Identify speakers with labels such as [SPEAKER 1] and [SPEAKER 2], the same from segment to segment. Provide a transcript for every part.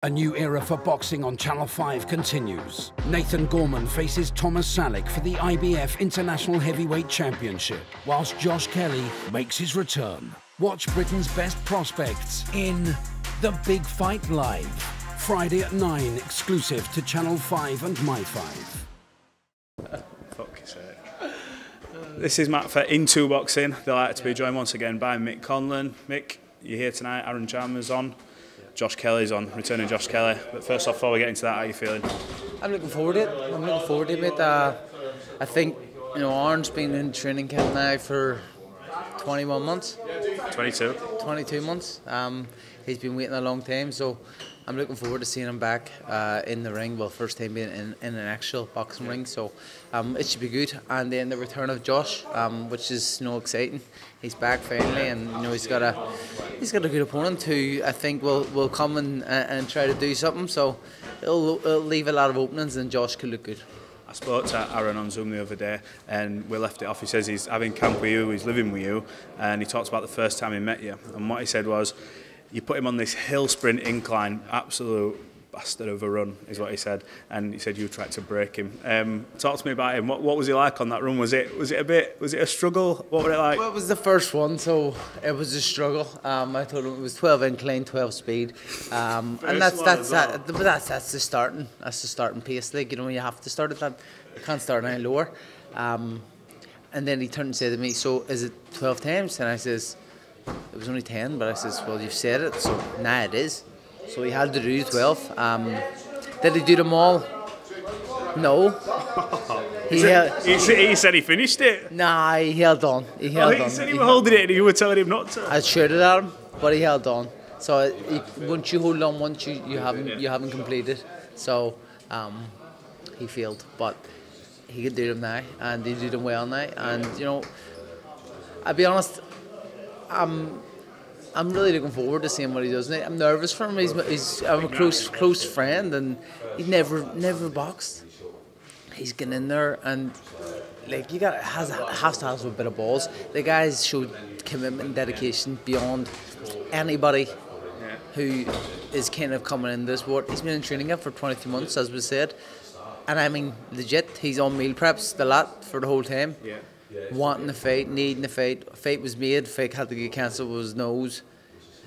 [SPEAKER 1] A new era for boxing on Channel 5 continues. Nathan Gorman faces Thomas Salick for the IBF International Heavyweight Championship, whilst Josh Kelly makes his return. Watch Britain's best prospects in The Big Fight Live. Friday at 9, exclusive to Channel 5 and My5.
[SPEAKER 2] Fuck's sake. This is Matt for Into Boxing. Delighted to be joined once again by Mick Conlan. Mick, you're here tonight. Aaron Chalmers on. Josh Kelly's on, returning Josh Kelly. But first off, before we get into that, how are you feeling?
[SPEAKER 3] I'm looking forward to it. I'm looking forward to it. I think, Aaron's been in training camp now for 21 months.
[SPEAKER 2] 22.
[SPEAKER 3] 22 months. He's been waiting a long time, so I'm looking forward to seeing him back in the ring. Well, first time being in an actual boxing ring, so it should be good. And then the return of Josh, which is exciting. He's back finally, and he's got a good opponent who I think will come and try to do something. So it'll leave a lot of openings, and Josh could look good.
[SPEAKER 2] I spoke to Aaron on Zoom the other day, and we left it off. He says he's having camp with you, he's living with you, and he talks about the first time he met you. And what he said was, you put him on this hill sprint incline, absolute bastard of a run, is what he said. And he said you tried to break him. Talk to me about him. What was he like on that run? Was it a struggle? What was it like?
[SPEAKER 3] Well, it was the first one, so it was a struggle. I told him it was 12 incline, 12 speed, and that's the starting. That's the starting pace. Like, you have to start at that. You can't start any lower. And then he turned and said to me, "So is it 12 times?" And I says, "It was only 10, but I says, well, you've said it, so nah, it is." So he had to do 12. Did he do them all? No. He
[SPEAKER 2] said he finished it?
[SPEAKER 3] Nah, he held on. He
[SPEAKER 2] said he was holding it and you were telling him not to.
[SPEAKER 3] I shouted at him, but he held on. So once you hold on, once you haven't completed. So he failed, but he could do them now, and he did them well now. And I'll be honest, I'm really looking forward to seeing what he does. I'm nervous for him. I'm a close friend, and he's never boxed. He's getting in there, and has to have a bit of balls. The guy's showed commitment and dedication beyond anybody who is kind of coming in this sport. He's been in training camp for 22 months, as we said, and I mean legit. He's on meal preps the lot for the whole time. Yeah. Wanting the fight, needing the fight. Fight was made. Fight had to get cancelled with his nose.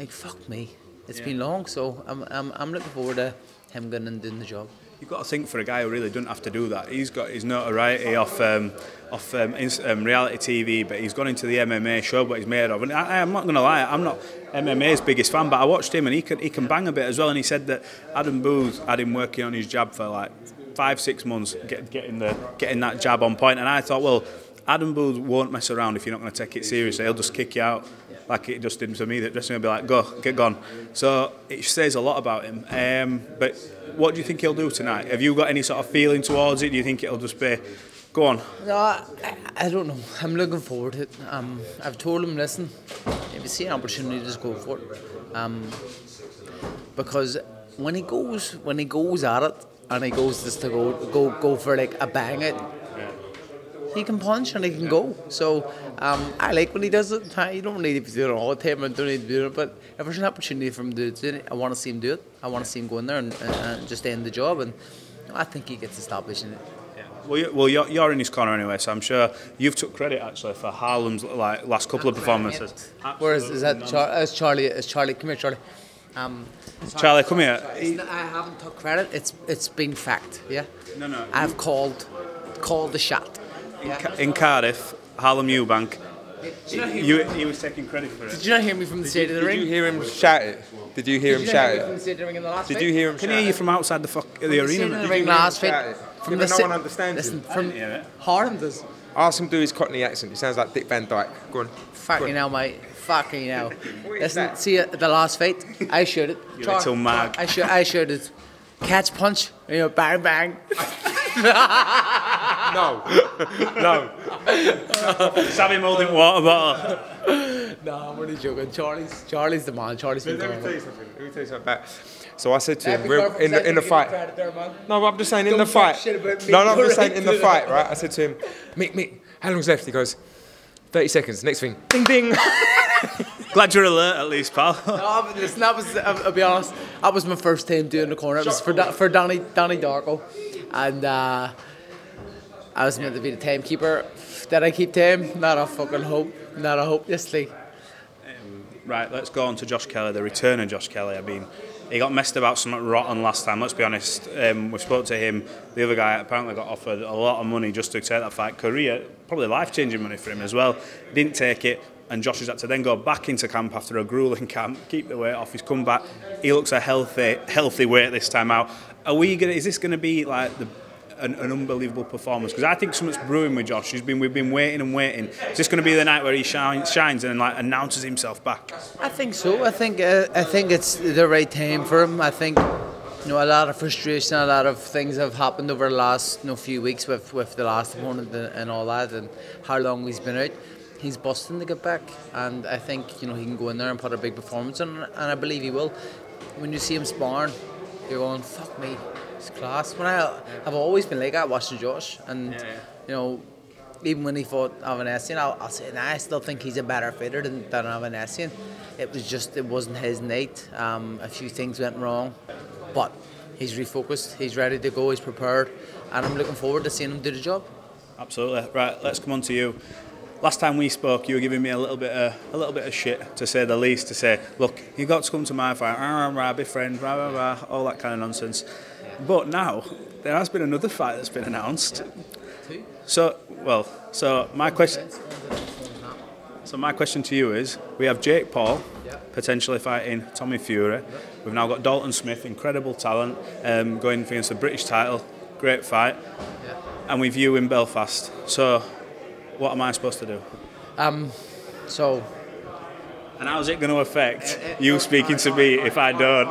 [SPEAKER 3] Like, fuck me. It's been long, so I'm looking forward to him going and doing the job.
[SPEAKER 2] You've got to think, for a guy who really doesn't have to do that. He's got his notoriety off reality TV, but he's gone into the MMA show what he's made of. And I'm not going to lie, I'm not MMA's biggest fan, but I watched him and he can bang a bit as well. And he said that Adam Booth had him working on his jab for like 5-6 months, getting that jab on point. And I thought, well, Adam Booth won't mess around if you're not going to take it seriously. He'll just kick you out like it just did to me. That just going to be like, go, get gone. So it says a lot about him. But what do you think he'll do tonight? Have you got any sort of feeling towards it? Do you think it'll just be, go on?
[SPEAKER 3] No, I don't know. I'm looking forward to it. I've told him, listen, if you see an opportunity, just go for it. Because when he goes at it and he goes just to go for like a bang it. He can punch and he can go. So I like when he does it. You don't need to do it all the time. I don't need to do it. But if there's an opportunity for him to do it, I want to see him do it. I want to see him go in there and just end the job. And I think he gets established in it.
[SPEAKER 2] Yeah. Well, you're in his corner anyway, so I'm sure you've took credit actually for Harlem's last couple of performances.
[SPEAKER 3] Where is that? Charlie? Come here, Charlie.
[SPEAKER 2] Charlie, come here.
[SPEAKER 3] I haven't took credit. It's been fact. Yeah.
[SPEAKER 2] No.
[SPEAKER 3] I've called the shot.
[SPEAKER 2] In Cardiff, Harlem Eubank, he was taking credit for it.
[SPEAKER 3] Did you not hear me from the state of the ring?
[SPEAKER 4] Did you hear him shout it? Did you hear him shout it? Did you hear him shout it?
[SPEAKER 2] Can hear you from outside the arena.
[SPEAKER 3] The ring last fight.
[SPEAKER 4] From no one understands him.
[SPEAKER 3] From Harlem does.
[SPEAKER 4] Ask him to do his Cockney accent. He sounds like Dick Van Dyke. Go on.
[SPEAKER 3] Fucking hell, mate. Fucking hell. Listen, see the last fight? I showed it.
[SPEAKER 2] You little mag.
[SPEAKER 3] I showed it. Catch punch. Bang bang.
[SPEAKER 4] No.
[SPEAKER 2] Savvy moulding water bottle.
[SPEAKER 3] No, I'm only joking. Charlie's the man. Charlie's been
[SPEAKER 4] Let me tell you something about. So I said to him, in the fight. No, but I'm just saying in the fight. No, I'm just saying in the fight, right? I said to him, Mick, how long's left? He goes, 30 seconds. Next thing, ding ding.
[SPEAKER 2] Glad you're alert at least, pal.
[SPEAKER 3] No, but listen, that was, I'll be honest, that was my first time doing the corner. It was for Danny Darko. And I was meant to be the timekeeper. Did I keep time? Not a fucking hope. Not a hope. Yes, Lee.
[SPEAKER 2] Right, let's go on to Josh Kelly, the return of Josh Kelly. I mean, he got messed about something rotten last time, let's be honest. We spoke to him. The other guy apparently got offered a lot of money just to take that fight. Career, probably life-changing money for him as well. Didn't take it, and Josh has had to then go back into camp after a gruelling camp, keep the weight off. He's come back. He looks a healthy weight this time out. Is this going to be like an unbelievable performance? Because I think something's brewing with Josh. We've been waiting and waiting. Is this going to be the night where he shines and like announces himself back? I
[SPEAKER 3] think so. I think it's the right time for him. I think a lot of frustration, a lot of things have happened over the last few weeks with the last opponent and all that, and how long he's been out. He's busting to get back, and I think he can go in there and put a big performance on, and I believe he will. When you see him sparring, you're going, fuck me. Class. I've always been like that watching Josh, and even when he fought Avanesian, I'll say I still think he's a better fighter than Avanesian. It wasn't his night. A few things went wrong, but he's refocused. He's ready to go. He's prepared, and I'm looking forward to seeing him do the job.
[SPEAKER 2] Absolutely. Right, let's come on to you. Last time we spoke, you were giving me a little bit of shit, to say the least. To say, look, you got to come to my fight, be friends, all that kind of nonsense. But now there has been another fight that's been announced. So my question to you is: we have Jake Paul potentially fighting Tommy Fury. We've now got Dalton Smith, incredible talent, going against the British title, great fight, and we've you in Belfast. So, what am I supposed to do? And how's it going to affect you speaking to me if I don't?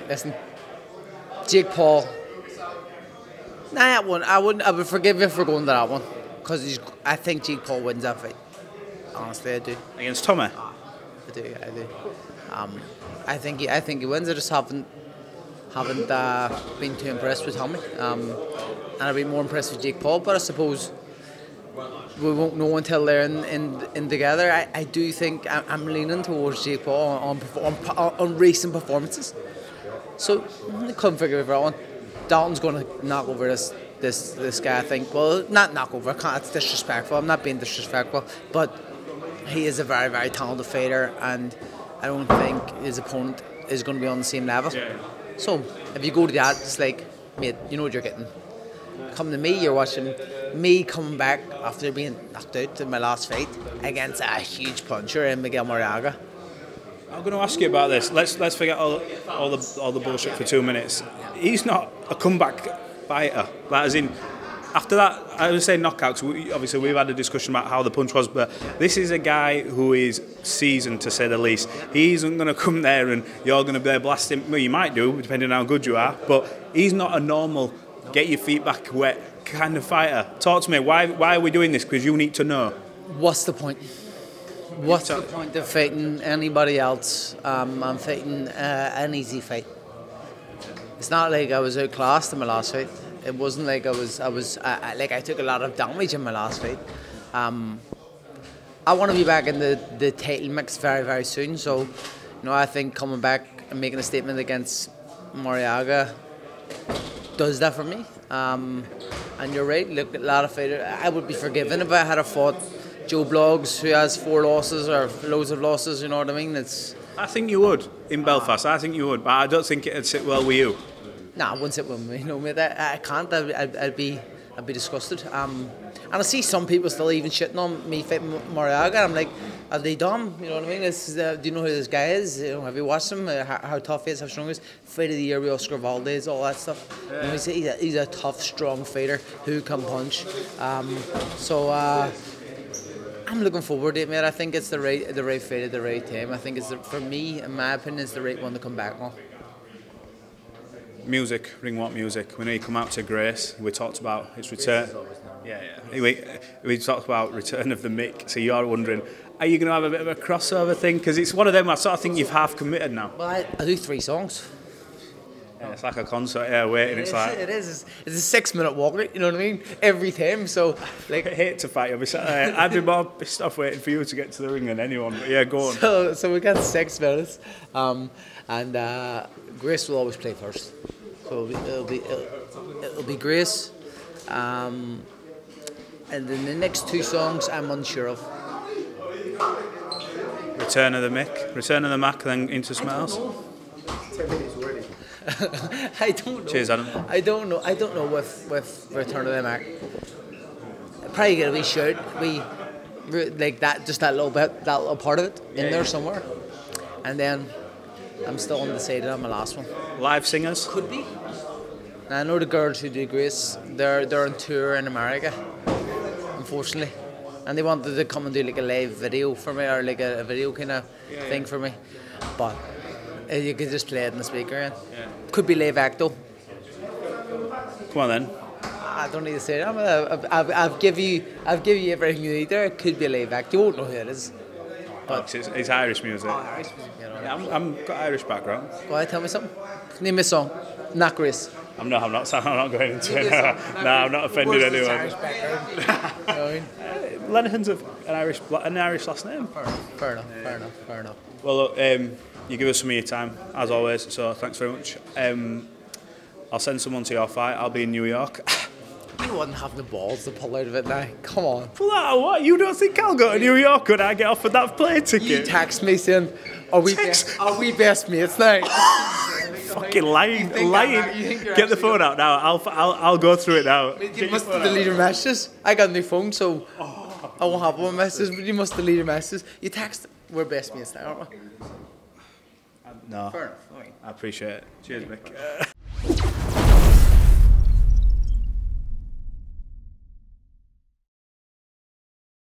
[SPEAKER 3] Listen. Jake Paul. That one, I would forgive you for going to that one, because I think Jake Paul wins that fight. Honestly, I do.
[SPEAKER 2] Against Tommy?
[SPEAKER 3] I do. I think he wins. I just haven't been too impressed with Tommy. And I'd be more impressed with Jake Paul. But I suppose we won't know until they're in together. I do think I'm leaning towards Jake Paul on recent performances. So I couldn't figure it out. Dalton's going to knock over this guy, I think. Well, not knock over. It's disrespectful. I'm not being disrespectful, but he is a very, very talented fighter, and I don't think his opponent is going to be on the same level. Yeah. So if you go to that, it's like, mate, you know what you're getting. Come to me, you're watching me coming back after being knocked out in my last fight against a huge puncher in Miguel Mariaga.
[SPEAKER 2] I'm going to ask you about this. Let's forget all the bullshit for 2 minutes. He's not a comeback fighter. Like, as in, after that, I would say knockouts. Obviously, we've had a discussion about how the punch was, but this is a guy who is seasoned, to say the least. He isn't going to come there and you're going to be blasting. Well, you might do, depending on how good you are, but he's not a normal get your feet back wet kind of fighter. Talk to me. Why are we doing this? Because you need to know.
[SPEAKER 3] What's the point? What's the point of fighting anybody else? I'm fighting an easy fight. It's not like I was outclassed in my last fight. It wasn't like I took a lot of damage in my last fight. I want to be back in the title mix very, very soon. So, I think coming back and making a statement against Mariaga does that for me. And you're right. Look, a lot of fighters. I would be forgiven if I had fought Joe Bloggs, who has 4 losses or loads of losses, you know what I mean?
[SPEAKER 2] I think you would in Belfast. I think you would, but I don't think it'd sit well with you.
[SPEAKER 3] Nah, it wouldn't sit with me. Mate, I can't. I'd be disgusted. And I see some people still even shitting on me fighting Mariaga. I'm like, are they dumb? You know what I mean? Do you know who this guy is? Have you watched him? How tough he is? How strong he is? Fight of the year with Oscar Valdez, all that stuff. Yeah. He's a tough, strong fighter who can punch. I'm looking forward to it, mate. I think it's the right fight at the right time. I think for me, in my opinion, it's the right one to come back on.
[SPEAKER 2] Music, Ringwalk music. We know you come out to Grace. We talked about its return. We talked about return of the Mick. So you are wondering, are you going to have a bit of a crossover thing? Because it's one of them I sort of think you've half committed now.
[SPEAKER 3] Well, I do 3 songs.
[SPEAKER 2] Yeah, it's like a concert, waiting. It's like
[SPEAKER 3] it is. It's a 6 minute walk. You know what I mean? Every time. So like,
[SPEAKER 2] I hate to fight you. I'd be more pissed off waiting for you to get to the ring than anyone. But yeah, go on.
[SPEAKER 3] So we got 6 minutes, and Grace will always play first. So it'll be Grace, and then the next 2 songs I'm unsure of.
[SPEAKER 2] Return of the Mac, then into Smells.
[SPEAKER 3] I don't know.
[SPEAKER 2] Cheers, Adam.
[SPEAKER 3] I don't know with Return of the Mac. Probably get a wee shout, like that, just that little bit, that little part of it in there somewhere. And then I'm still undecided on my last one.
[SPEAKER 2] Live singers?
[SPEAKER 3] Could be. And I know the girls who do Grace, they're on tour in America, unfortunately. And they wanted to come and do like a live video for me, or like a video kind of thing for me. But you could just play it in the speaker. Yeah. Could be live act though.
[SPEAKER 2] Come on then.
[SPEAKER 3] I don't need to say it. I've give you everything you need there. It could be a live act. You won't know who it is.
[SPEAKER 2] But it's Irish music.
[SPEAKER 3] Irish music.
[SPEAKER 2] Yeah, I'm got Irish background.
[SPEAKER 3] Go ahead, tell me something. Name me a song. Not Grace.
[SPEAKER 2] I'm not going into it. No, I'm not offending anyone.
[SPEAKER 3] Irish background. You know what I mean?
[SPEAKER 2] Lenihan's an Irish last name.
[SPEAKER 3] Fair enough.
[SPEAKER 2] Well, look, you give us some of your time as always. So thanks very much. I'll send someone to your fight. I'll be in New York.
[SPEAKER 3] You wouldn't have the balls to pull out of it now. Come on.
[SPEAKER 2] Pull out of what? You don't think I'll go to New York when I get offered that plane ticket?
[SPEAKER 3] You text me saying, are we best mates now?
[SPEAKER 2] Fucking lying. Get the phone out now. I'll go through it now.
[SPEAKER 3] You must delete your messages. I got a new phone, so I won't have one message, but you must delete your messages. You text, we're best mates now, aren't we?
[SPEAKER 2] No.
[SPEAKER 3] Fair enough.
[SPEAKER 2] I appreciate it. Cheers, Mick.